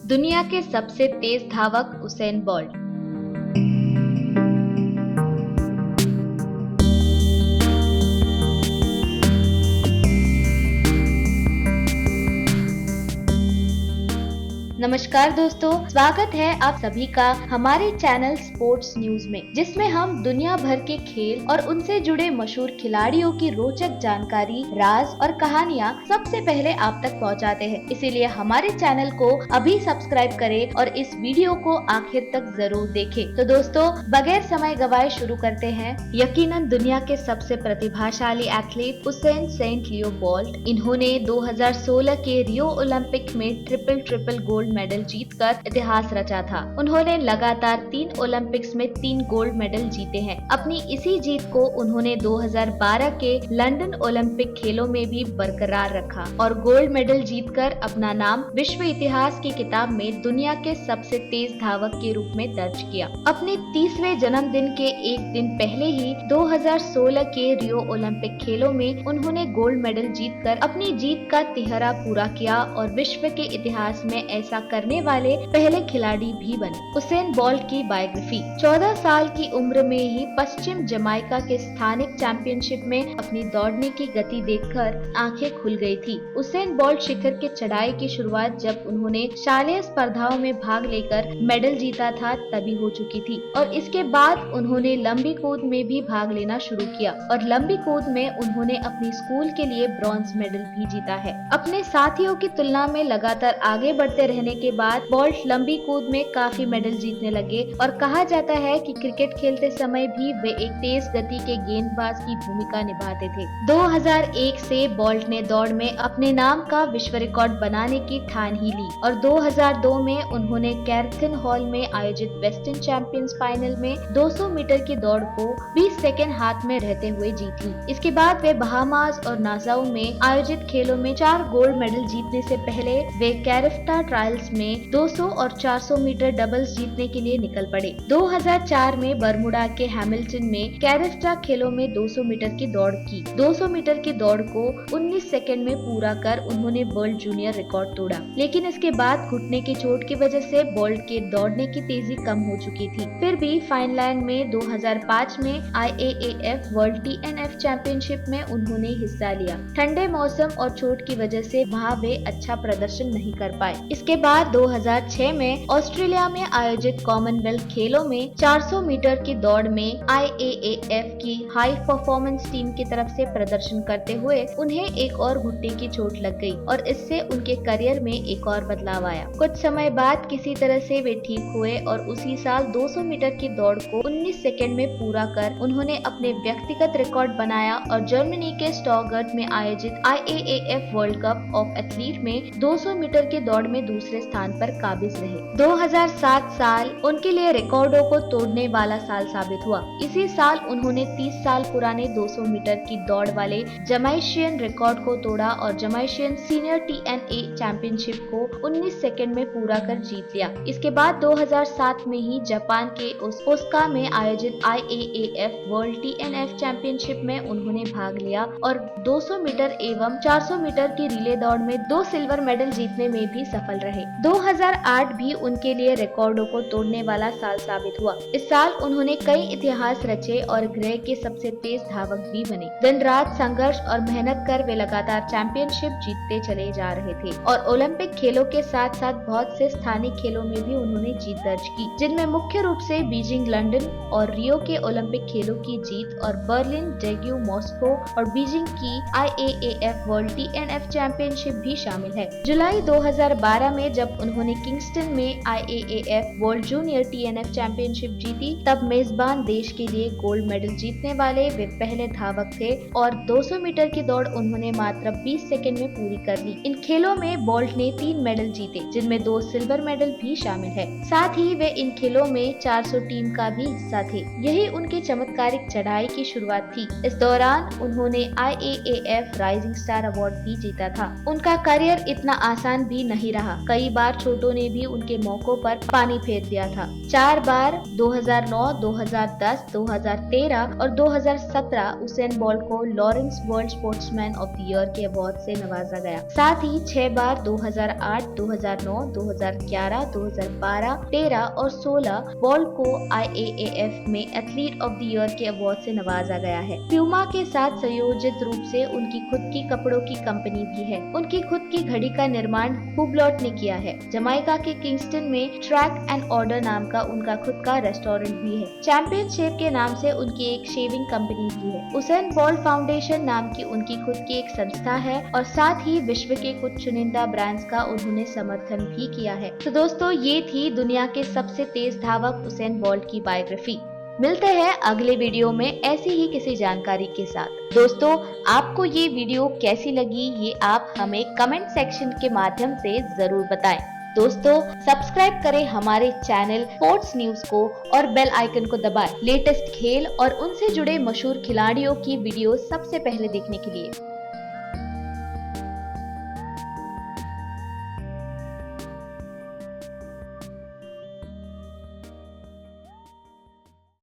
दुनिया के सबसे तेज धावक उसेन बोल्ट। नमस्कार दोस्तों, स्वागत है आप सभी का हमारे चैनल स्पोर्ट्स न्यूज में, जिसमें हम दुनिया भर के खेल और उनसे जुड़े मशहूर खिलाड़ियों की रोचक जानकारी, राज और कहानियां सबसे पहले आप तक पहुंचाते हैं। इसीलिए हमारे चैनल को अभी सब्सक्राइब करें और इस वीडियो को आखिर तक जरूर देखें। तो दोस्तों, बगैर समय गवाए शुरू करते हैं। यकीनन दुनिया के सबसे प्रतिभाशाली एथलीट उसेन सेंट लियो बोल्ट। इन्होंने 2016 के रियो ओलंपिक में ट्रिपल गोल्ड मेडल जीतकर इतिहास रचा था। उन्होंने लगातार 3 ओलंपिक्स में 3 गोल्ड मेडल जीते हैं। अपनी इसी जीत को उन्होंने 2012 के लंदन ओलंपिक खेलों में भी बरकरार रखा और गोल्ड मेडल जीतकर अपना नाम विश्व इतिहास की किताब में दुनिया के सबसे तेज धावक के रूप में दर्ज किया। अपने 30वें जन्मदिन के एक दिन पहले ही 2016 के रियो ओलंपिक खेलों में उन्होंने गोल्ड मेडल जीतकर अपनी जीत का तिहरा पूरा किया और विश्व के इतिहास में ऐसा करने वाले पहले खिलाड़ी भी बने। उसेन बोल्ट की बायोग्राफी। 14 साल की उम्र में ही पश्चिम जमाइका के स्थानिक चैंपियनशिप में अपनी दौड़ने की गति देखकर आंखें खुल गई थी। उसेन बोल्ट शिखर के चढ़ाई की शुरुआत जब उन्होंने शालेय स्पर्धाओं में भाग लेकर मेडल जीता था तभी हो चुकी थी और इसके बाद उन्होंने लंबी कूद में भी भाग लेना शुरू किया और लंबी कूद में उन्होंने अपनी स्कूल के लिए ब्रॉन्ज मेडल भी जीता है। अपने साथियों की तुलना में लगातार आगे बढ़ते रहने के बाद बोल्ट लंबी कूद में काफी मेडल जीतने लगे और कहा जाता है कि क्रिकेट खेलते समय भी वे एक तेज गति के गेंदबाज की भूमिका निभाते थे। 2001 से बोल्ट ने दौड़ में अपने नाम का विश्व रिकॉर्ड बनाने की ठान ही ली और 2002 में उन्होंने कैरथन हॉल में आयोजित वेस्टर्न चैंपियंस फाइनल में 200 मीटर की दौड़ को 20 सेकंड हाथ में रहते हुए जीत ली। इसके बाद वे बहामास और नासाउ में आयोजित खेलों में 4 गोल्ड मेडल जीतने से पहले वे कैरिफ्टा ट्रायल्स में 200 और 400 मीटर डबल्स जीतने के लिए निकल पड़े। 2004 में बरमुडा के हैमिल्टन में कैरिफ्टा खेलों में 200 मीटर की दौड़ की। 200 मीटर की दौड़ को 19 सेकंड में पूरा कर उन्होंने वर्ल्ड जूनियर रिकॉर्ड तोड़ा, लेकिन इसके बाद घुटने की चोट की वजह से बोल्ट के दौड़ने की तेजी कम हो चुकी थी। फिर भी फाइनलैंड में 2005 में IAAF वर्ल्ड TNF चैंपियनशिप में उन्होंने हिस्सा लिया। ठंडे मौसम और चोट की वजह से वहाँ वे अच्छा प्रदर्शन नहीं कर पाए। इसके बाद 2006 में ऑस्ट्रेलिया में आयोजित कॉमनवेल्थ खेलों में 400 मीटर की दौड़ में IAAF की हाई परफॉर्मेंस टीम की तरफ से प्रदर्शन करते हुए उन्हें एक और घुटने की चोट लग गई और इससे उनके करियर में एक और बदलाव आया। कुछ समय बाद किसी तरह से वे ठीक हुए और उसी साल 200 मीटर की दौड़ को 19 सेकंड में पूरा कर उन्होंने अपने व्यक्तिगत रिकॉर्ड बनाया और जर्मनी के स्टॉगर्ट में आयोजित IAAF world cup of athlete में 200 मीटर की दौड़ में दूसरे स्थान पर काबिज रहे। 2007 साल उनके लिए रिकॉर्डों को तोड़ने वाला साल साबित हुआ। इसी साल उन्होंने 30 साल पुराने 200 मीटर की दौड़ वाले जमाइशियन रिकॉर्ड को तोड़ा और जमाइशियन सीनियर TNA चैंपियनशिप को 19 सेकंड में पूरा कर जीत लिया। इसके बाद 2007 में ही जापान के ओसाका में आयोजित IAAF वर्ल्ड TNF चैंपियनशिप में उन्होंने भाग लिया और 200 मीटर एवं 400 मीटर की रिले दौड़ में 2 सिल्वर मेडल जीतने में भी सफल रहे। 2008 भी उनके लिए रिकॉर्डों को तोड़ने वाला साल साबित हुआ। इस साल उन्होंने कई इतिहास रचे और ग्रह के सबसे तेज धावक भी बने। दिन रात संघर्ष और मेहनत कर वे लगातार चैंपियनशिप जीतते चले जा रहे थे और ओलंपिक खेलों के साथ साथ बहुत से स्थानीय खेलों में भी उन्होंने जीत दर्ज की, जिनमें मुख्य रूप से बीजिंग, लंदन और रियो के ओलंपिक खेलों की जीत और बर्लिन, डेग्यू, मॉस्को और बीजिंग की IAAF वर्ल्ड TNF चैंपियनशिप भी शामिल है। जुलाई 2012 में जब उन्होंने किंगस्टन में IAAF world junior TNF championship जीती, तब मेजबान देश के लिए गोल्ड मेडल जीतने वाले वे पहले धावक थे और 200 मीटर की दौड़ उन्होंने मात्र 20 सेकंड में पूरी कर ली। इन खेलों में बोल्ट ने 3 मेडल जीते, जिनमें 2 सिल्वर मेडल भी शामिल है। साथ ही वे इन खेलों में 400 टीम का भी हिस्सा थे। यही उनके चमत्कारिक चढ़ाई की शुरुआत थी। इस दौरान उन्होंने IAAF राइजिंग स्टार अवार्ड भी जीता था। उनका करियर इतना आसान भी नहीं रहा। कई कई बार छोटों ने भी उनके मौकों पर पानी फेर दिया था। 4 बार 2009, 2010, 2013 और 2017 उसेन बोल्ट को Lawrence world sportsman of the year के अवार्ड से नवाजा गया। साथ ही 6 बार 2008, 2009, 2011, 2012, 13 और 16 बोल्ट को IAAF में एथलीट ऑफ द ईयर के अवार्ड से नवाजा गया है। प्यूमा के साथ संयोजित रूप से उनकी खुद की कपड़ों की कंपनी भी है। उनकी खुद की घड़ी का निर्माण हुब्लॉट ने किया है। जमाइका के किंगस्टन में ट्रैक एंड ऑर्डर नाम का उनका खुद का रेस्टोरेंट भी है। चैंपियनशिप के नाम से उनकी एक शेविंग कंपनी भी है। उसेन बोल्ट फाउंडेशन नाम की उनकी खुद की एक संस्था है और साथ ही विश्व के कुछ चुनिंदा ब्रांड्स का उन्होंने समर्थन भी किया है। तो दोस्तों, ये थी दुनिया के सबसे तेज धावक उसेन बोल्ट की बायोग्राफी। मिलते हैं अगले वीडियो में ऐसी ही किसी जानकारी के साथ। दोस्तों, आपको ये वीडियो कैसी लगी ये आप हमें कमेंट सेक्शन के माध्यम से जरूर बताएं। दोस्तों, सब्सक्राइब करें हमारे चैनल स्पोर्ट्स न्यूज को और बेल आइकन को दबाएं लेटेस्ट खेल और उनसे जुड़े मशहूर खिलाड़ियों की वीडियो सबसे पहले देखने के लिए।